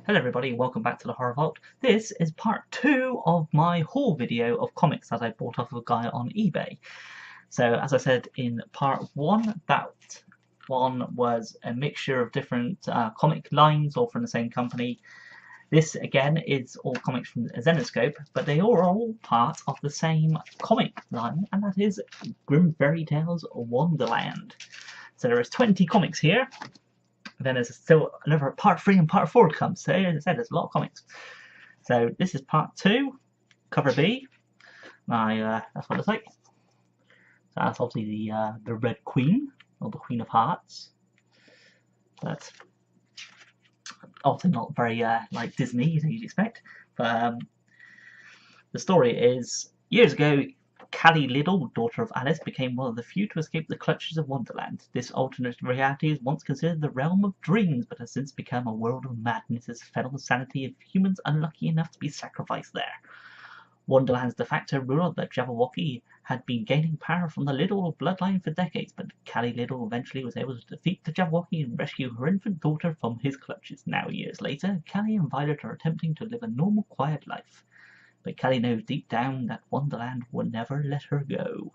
Hello everybody, welcome back to the Horror Vault. This is part 2 of my haul video of comics that I bought off of a guy on eBay. So as I said in part 1, that one was a mixture of different comic lines, all from the same company. This again is all comics from Zenescope, but they are all part of the same comic line, and that is Grim Fairy Tales Wonderland. So there is 20 comics here. Then there's still another part 3 and part 4 to come. So as I said, there's a lot of comics. So this is part 2, cover B. That's what it looks like. So that's obviously the Red Queen, or the Queen of Hearts. That's obviously not very like Disney, as you'd expect. But the story is, years ago, Callie Little, daughter of Alice, became one of the few to escape the clutches of Wonderland. This alternate reality is once considered the realm of dreams, but has since become a world of madness as fed on the sanity of humans unlucky enough to be sacrificed there. Wonderland's de facto ruler, the Jabberwocky, had been gaining power from the Little bloodline for decades, but Callie Little eventually was able to defeat the Jabberwocky and rescue her infant daughter from his clutches. Now, years later, Callie and Violet are attempting to live a normal, quiet life. But Callie knows deep down that Wonderland will never let her go.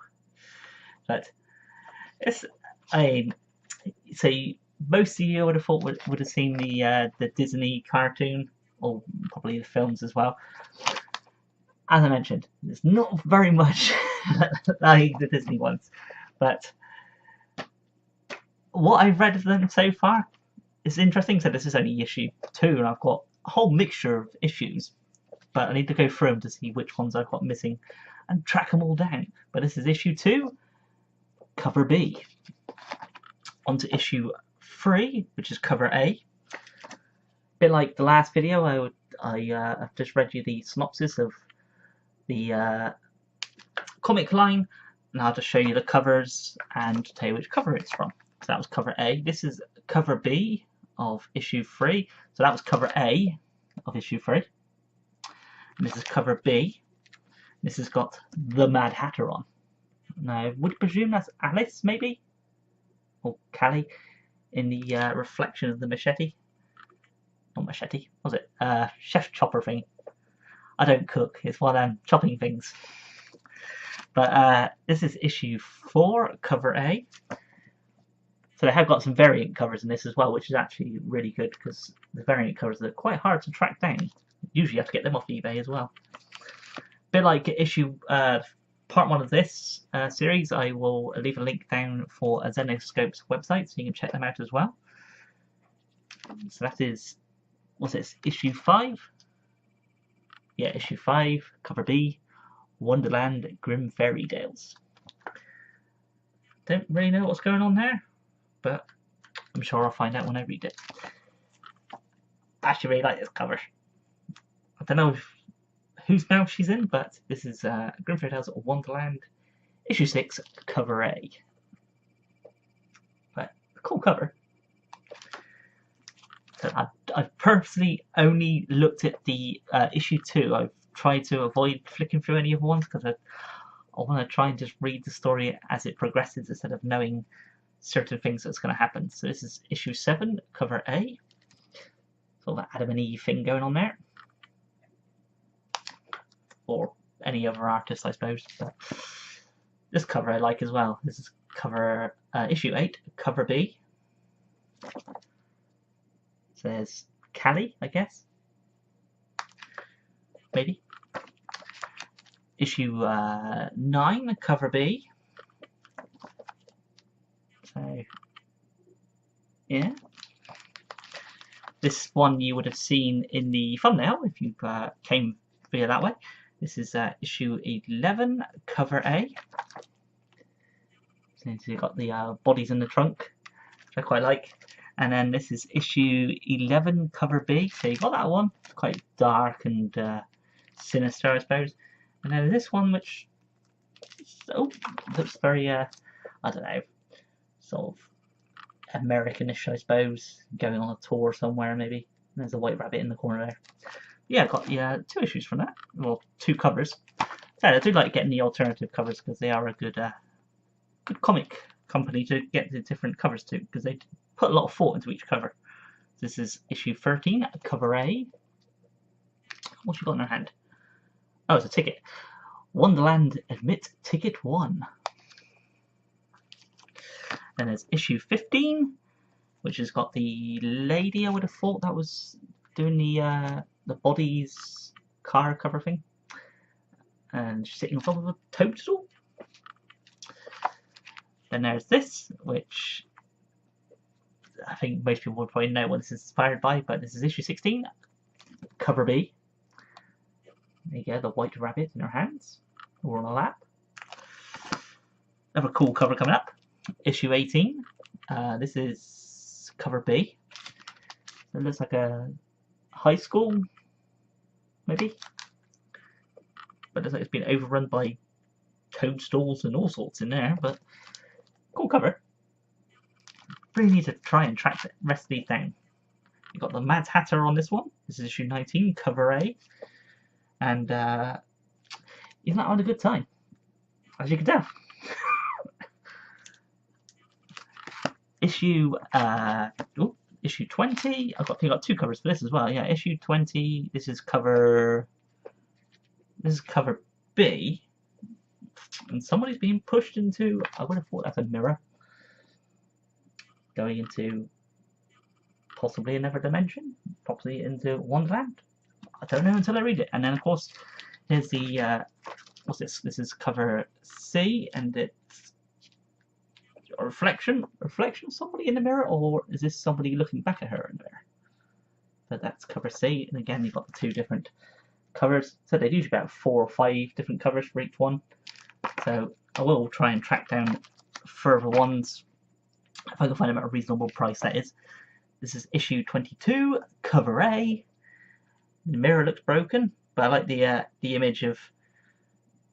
But it's, so most of you would have thought would have seen the Disney cartoon, or probably the films as well. As I mentioned, there's not very much like the Disney ones, but what I've read of them so far is interesting. So this is only issue 2, and I've got a whole mixture of issues. But I need to go through them to see which ones I've got missing and track them all down. But this is issue 2, cover B. On to issue 3, which is cover A. A bit like the last video, I've just read you the synopsis of the comic line, and I'll just show you the covers and tell you which cover it's from. So that was cover A. This is cover B of issue 3. So that was cover A of issue 3. And this is cover B. This has got the Mad Hatter on. Now, would you presume that's Alice, maybe? Or Callie, in the reflection of the machete? Not machete, was it? Chef chopper thing. I don't cook, it's one I'm chopping things. But this is issue 4, cover A. So they have got some variant covers in this as well, which is actually really good, because the variant covers are quite hard to track down. Usually you have to get them off eBay as well. A bit like issue part 1 of this series, I will leave a link down for Zenescope's website, so you can check them out as well. So that is, what's this, issue 5? Yeah, issue 5, cover B, Wonderland Grim Fairy Tales. Don't really know what's going on there, but I'm sure I'll find out when I read it. I actually really like this cover. I don't know whose mouth she's in, but this is Grim Fairy Tales Wonderland, issue 6, cover A. But cool cover. So I've purposely only looked at the issue 2. I've tried to avoid flicking through any other ones because I want to try and just read the story as it progresses instead of knowing certain things that's going to happen. So this is issue 7, cover A. So that Adam and Eve thing going on there. Or any other artist, I suppose. But this cover I like as well. This is cover issue 8, cover B. Says Callie, I guess. Maybe. Issue 9, cover B. So, yeah. This one you would have seen in the thumbnail if you came via that way. This is issue 11, cover A. So you've got the bodies in the trunk, which I quite like. And then this is issue 11, cover B. So you got that one, quite dark and sinister, I suppose. And then this one, which looks very, I don't know, sort of Americanish, I suppose. Going on a tour somewhere, maybe. There's a white rabbit in the corner there. Yeah, I got 2 issues from that. Well, 2 covers. So I do like getting the alternative covers because they are a good comic company to get the different covers to, because they put a lot of thought into each cover. This is issue 13, cover A. What you got in her hand? Oh, it's a ticket. Wonderland Admit Ticket 1. Then there's issue 15, which has got the lady I would have thought that was doing the body's car cover thing. And she's sitting on top of a toadstool. Then there's this, which I think most people would probably know what this is inspired by, but this is issue 16, cover B. There you go, the white rabbit in her hands, or on a lap. Another cool cover coming up, issue 18. This is cover B. It looks like a high school, maybe, but it looks like it's been overrun by toadstools and all sorts in there. But cool cover. Really need to try and track the rest of these down. You've got the Mad Hatter on this one. This is issue 19, cover A. And he's not on a good time, as you can tell. issue 20. I think I've got two covers for this as well. Yeah, issue 20. This is cover B. And somebody's being pushed into, I would have thought that's a mirror, going into possibly another dimension, possibly into Wonderland. I don't know until I read it. And then of course here's the what's this? This is cover C, and it's a reflection of somebody in the mirror, or is this somebody looking back at her in the mirror? But that's cover C, and again you've got the two different covers. So they do about 4 or 5 different covers for each one. So I will try and track down further ones if I can find them at a reasonable price, that is. This is issue 22, cover A. The mirror looks broken, but I like the image of.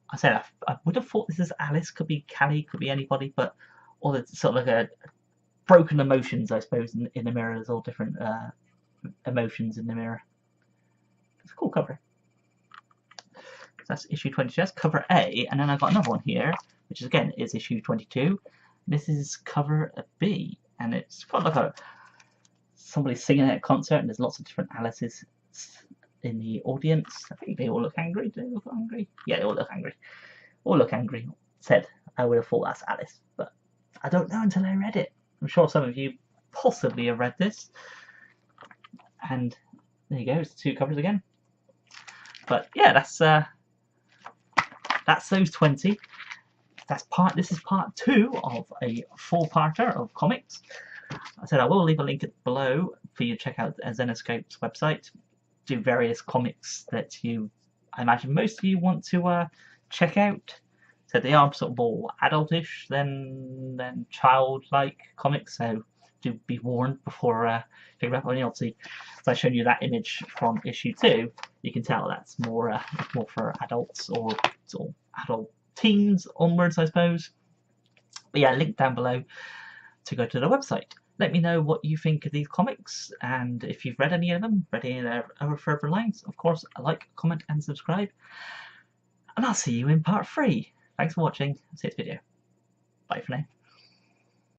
I said I would have thought this is Alice, could be Callie, could be anybody, but all the sort of like a broken emotions, I suppose, in the mirror. There's all different emotions in the mirror. It's a cool cover. So that's issue 22. That's cover A, and then I've got another one here, which is again is issue 22. This is cover B, and it's got like somebody singing at a concert, and there's lots of different Alices in the audience. I think they all look angry. Do they look angry? Yeah, they all look angry. All look angry. Said I would have thought that's Alice, but I don't know until I read it. I'm sure some of you possibly have read this. And there you go. It's 2 covers again. But yeah, that's those 20. This is part 2 of a 4-parter of comics. I said I will leave a link below for you to check out Zenescope's website. Do various comics that I imagine most of you want to check out. So they are sort of more adultish than childlike comics. So do be warned before figuring out. Obviously, as I've shown you that image from issue 2, you can tell that's more for adults or sort of adult teens onwards, I suppose. But yeah, link down below to go to the website. Let me know what you think of these comics, and if you've read any of them, read any of their other further lines. Of course, like, comment, and subscribe. And I'll see you in part 3. Thanks for watching. See you next video. Bye for now.